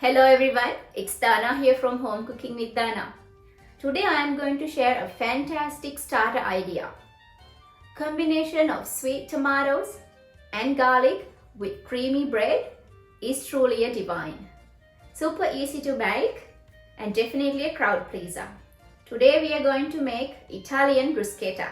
Hello everyone, it's Dana here from Home Cooking with Dana. Today I am going to share a fantastic starter idea. Combination of sweet tomatoes and garlic with creamy bread is truly a divine. Super easy to make and definitely a crowd pleaser. Today we are going to make Italian bruschetta.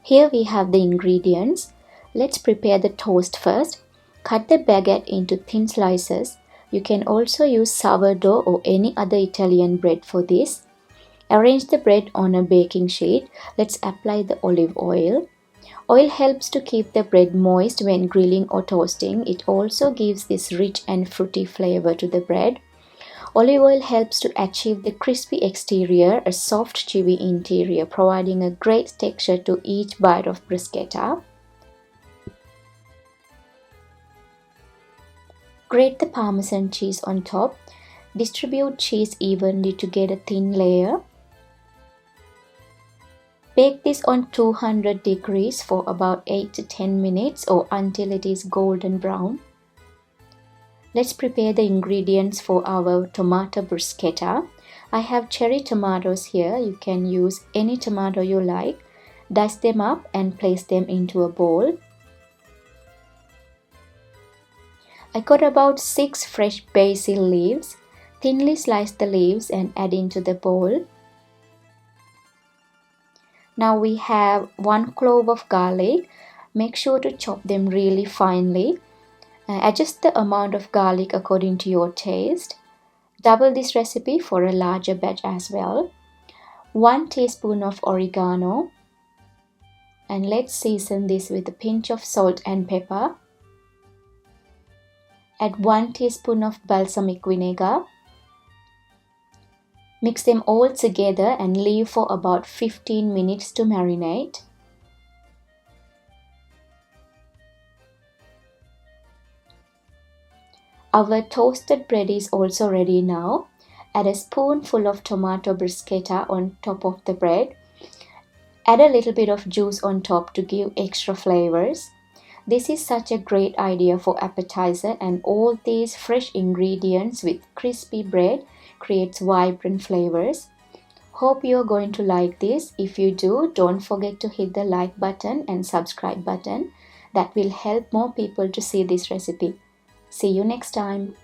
Here we have the ingredients. Let's prepare the toast first. Cut the baguette into thin slices. You can also use sourdough or any other Italian bread for this. Arrange the bread on a baking sheet. Let's apply the olive oil. Oil helps to keep the bread moist when grilling or toasting. It also gives this rich and fruity flavor to the bread. Olive oil helps to achieve the crispy exterior, a soft chewy interior, providing a great texture to each bite of bruschetta. Grate the parmesan cheese on top. Distribute cheese evenly to get a thin layer. Bake this on 200 degrees for about 8 to 10 minutes or until it is golden brown. Let's prepare the ingredients for our tomato bruschetta. I have cherry tomatoes here. You can use any tomato you like. Dice them up and place them into a bowl. I got about 6 fresh basil leaves. Thinly slice the leaves and add into the bowl. Now we have 1 clove of garlic. Make sure to chop them really finely. Adjust the amount of garlic according to your taste. Double this recipe for a larger batch as well. 1 teaspoon of oregano. And let's season this with a pinch of salt and pepper. Add 1 teaspoon of balsamic vinegar. Mix them all together and leave for about 15 minutes to marinate. Our toasted bread is also ready now. Add a spoonful of tomato bruschetta on top of the bread. Add a little bit of juice on top to give extra flavors. This is such a great idea for appetizer, and all these fresh ingredients with crispy bread creates vibrant flavors. Hope you're going to like this. If you do, don't forget to hit the like button and subscribe button. That will help more people to see this recipe. See you next time.